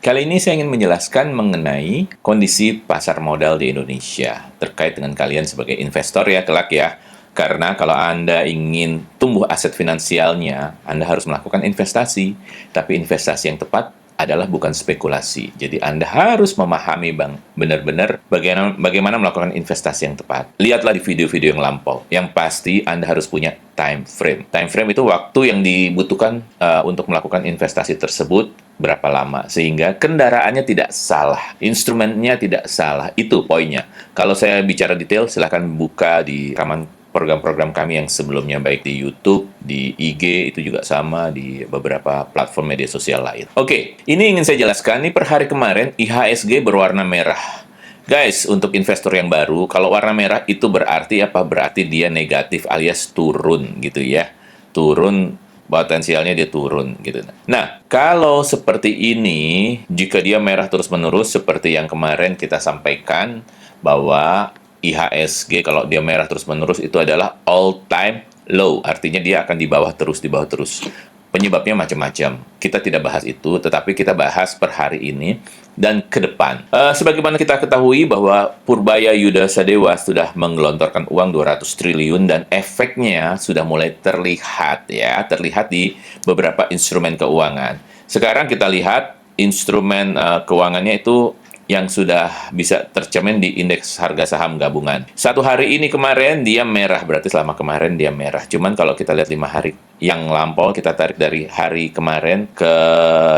Kali ini saya ingin menjelaskan mengenai kondisi pasar modal di Indonesia terkait dengan kalian sebagai investor ya kelak ya. Karena kalau Anda ingin tumbuh aset finansialnya, Anda harus melakukan investasi. Tapi investasi yang tepat adalah bukan spekulasi. Jadi Anda harus memahami Bang, benar-benar bagaimana melakukan investasi yang tepat. Lihatlah di video-video yang lampau. Yang pasti Anda harus punya time frame. Time frame itu waktu yang dibutuhkan untuk melakukan investasi tersebut berapa lama, sehingga kendaraannya tidak salah, instrumennya tidak salah. Itu poinnya. Kalau saya bicara detail, silahkan buka di rekaman program-program kami yang sebelumnya, baik di YouTube, di IG, itu juga sama, di beberapa platform media sosial lain. Oke, ini ingin saya jelaskan, ini per hari kemarin IHSG berwarna merah. Guys, untuk investor yang baru, kalau warna merah itu berarti apa? Berarti dia negatif alias turun gitu ya. Turun, potensialnya dia turun gitu. Nah, kalau seperti ini, jika dia merah terus-menerus seperti yang kemarin kita sampaikan bahwa IHSG kalau dia merah terus-menerus itu adalah all time low. Artinya dia akan di bawah terus, di bawah terus. Penyebabnya macam-macam. Kita tidak bahas itu, tetapi kita bahas per hari ini dan ke depan. Sebagaimana kita ketahui bahwa Purbaya Yuda Sadewa sudah menggelontorkan uang 200 triliun dan efeknya sudah mulai terlihat ya, terlihat di beberapa instrumen keuangan. Sekarang kita lihat instrumen keuangannya itu yang sudah bisa tercermin di indeks harga saham gabungan. Satu hari ini kemarin dia merah, berarti selama kemarin dia merah. Cuman kalau kita lihat 5 hari yang lampau, kita tarik dari hari kemarin ke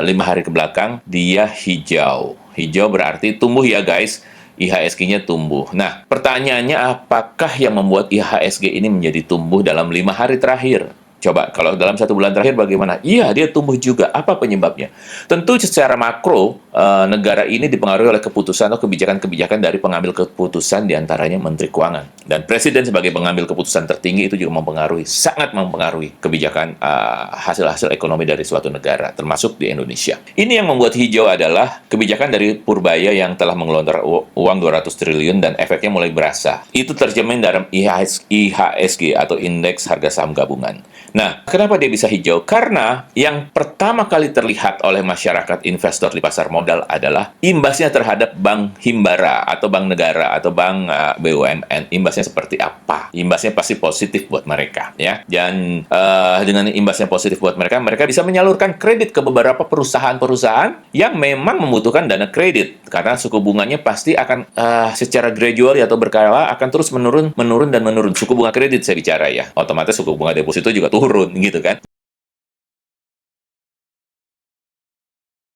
5 hari ke belakang, dia hijau. Hijau berarti tumbuh ya guys. IHSG-nya tumbuh. Nah, pertanyaannya apakah yang membuat IHSG ini menjadi tumbuh dalam 5 hari terakhir? Coba, kalau dalam 1 bulan terakhir bagaimana? Iya, dia tumbuh juga. Apa penyebabnya? Tentu secara makro, negara ini dipengaruhi oleh keputusan atau kebijakan-kebijakan dari pengambil keputusan diantaranya Menteri Keuangan. Dan Presiden sebagai pengambil keputusan tertinggi itu juga mempengaruhi, sangat mempengaruhi kebijakan hasil-hasil ekonomi dari suatu negara, termasuk di Indonesia. Ini yang membuat hijau adalah kebijakan dari Purbaya yang telah menggelontorkan uang 200 triliun dan efeknya mulai berasa. Itu tercermin dalam IHSG atau Indeks Harga Saham Gabungan. Nah, kenapa dia bisa hijau? Karena yang pertama kali terlihat oleh masyarakat investor di pasar modal adalah imbasnya terhadap bank himbara atau bank negara atau bank BUMN. Imbasnya seperti apa? Imbasnya pasti positif buat mereka, ya. Dan dengan imbasnya positif buat mereka, mereka bisa menyalurkan kredit ke beberapa perusahaan-perusahaan yang memang membutuhkan dana kredit. Karena suku bunganya pasti akan secara gradual atau berkala akan terus menurun dan menurun. Suku bunga kredit saya bicara ya. Otomatis suku bunga deposito juga turun gitu kan.